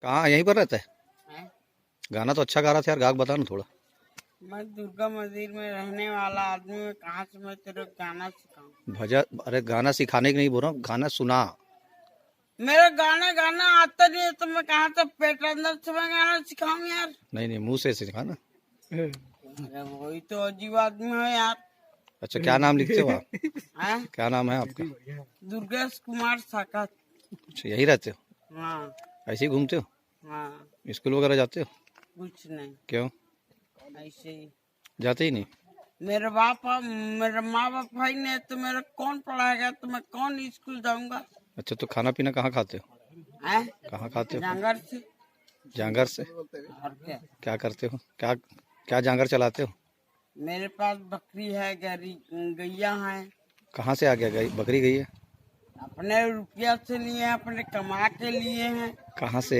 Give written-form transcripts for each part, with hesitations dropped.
कहाँ यहीं पर रहता है? हैं? गाना तो अच्छा गा रहा था यार, गा के बता ना थोड़ा। मैं दुर्गा मंदिर में रहने वाला आदमी हूँ, कहाँ से मैं तेरे को गाना सिखाऊं? भजन? अरे गाना सिखाने की नहीं बोल रहा हूँ, गाना सुना। मेरा गाना गाना आता नहीं है तो मैं कहाँ से पेट अंदर से मैं गाना सिखाऊं यार? नहीं नहीं, मुंह से सिखा ना। अरे वही तो अजीब आदमी है यार। अच्छा, क्या नाम लिखते हो आप? हैं? क्या नाम है आपका? दुर्गेश कुमार साकत। अच्छा, यही रहते हो? हाँ ऐसे ही घूमते हो? हाँ, स्कूल वगैरह जाते हो? कुछ नहीं, क्यों ऐसे ही। जाते ही नहीं? मेरे मेरे माँ बाप भाई ने तो मेरा कौन पढ़ाएगा, तो मैं कौन स्कूल जाऊंगा? अच्छा, तो खाना पीना कहाँ खाते हो? हैं? कहाँ खाते हो? जांगर से। जांगर से? और क्या? क्या करते हो? क्या क्या जांगर चलाते हो? मेरे पास बकरी है, गैया है। कहाँ से आ गया गई बकरी गई है? अपने रुपया से लिए हैं, अपने कमा के लिए हैं। कहाँ से?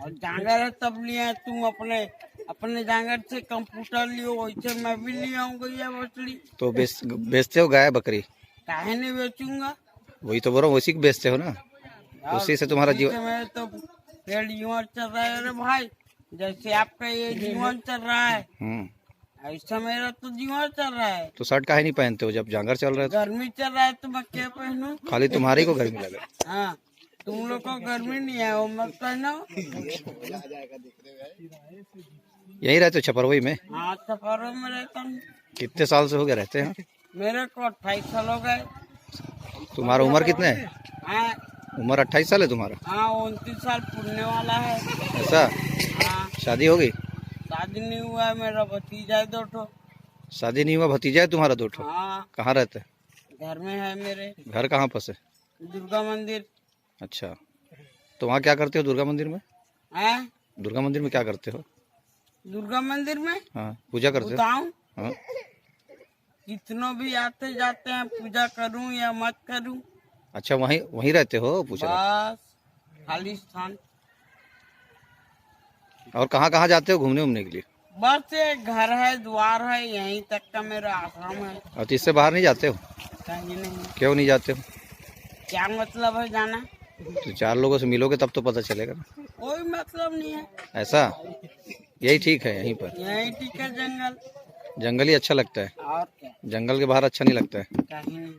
और जांगर है तब लिए हैं। तुम अपने अपने जांगर से कंप्यूटर लियो, वैसे मैं भी ले आऊँ गैया बछड़ी। तो बेचते हो गाय बकरी? काहे नहीं बेचूंगा? वही तो बोल रहा हूँ, उसी को बेचते हो ना, और उसी से तुम्हारा उसी जीवन। से मेरे तो पेड़ जीवन चल रहा है। अरे भाई, जैसे आपका ये जीवन चल रहा है, ऐसा मेरा तो जीवन चल रहा है। तो शर्ट काहे नहीं पहनते हो जब जांगर चल रहा है? गर्मी चल रहा है तो मैं क्या पहनूं? खाली तुम्हारे को गर्मी लगे? हाँ, तुम लोग को गर्मी नहीं है, वो मत पहनो। यहीं रहते हो छपरवई में? हाँ, सफरों में रहता हूँ। कितने साल से हो गए रहते हैं? मेरे को 28 साल हो गए। तुम्हारा उम्र कितने है? हाँ उम्र 28 साल है तुम्हारा? हाँ, 29 साल पूरने वाला है। ऐसा? हाँ, शादी हो गई? शादी नहीं हुआ है, मेरा भतीजा है 2 ठो। शादी नहीं हुआ, भतीजा है तुम्हारा 2 ठो? हाँ, कहाँ रहते घर में है मेरे। हैं? घर कहाँ पर से? दुर्गा मंदिर। अच्छा, तो वहाँ क्या करते हो दुर्गा मंदिर में? है? दुर्गा मंदिर में क्या करते हो? दुर्गा मंदिर में हाँ, पूजा करते हो? बताऊं? हाँ। कितनों भी आते जाते हैं, पूजा करूं या मत करूं, अच्छा, वहीं वहीं रहते हो? पूछ रहा बस खाली स्थान। हूँ। और कहाँ कहाँ जाते हो घूमने उमने के लिए? बस एक घर है, द्वार है, यहीं तक का मेरा आश्रम है। और तो इससे बाहर नहीं जाते हो? कहीं नहीं। क्यों नहीं जाते हो? क्या मतलब है जाना? तो 4 लोगों से मिलोगे तब तो पता चलेगा ना। कोई मतलब नहीं है। ऐसा? यही ठीक है यहीं पर? यहीं ठीक है, जंगल। जंगल ही अच्छा लगता है? और क्या? जंगल के बाहर अच्छा नहीं लगता है? कहीं नहीं।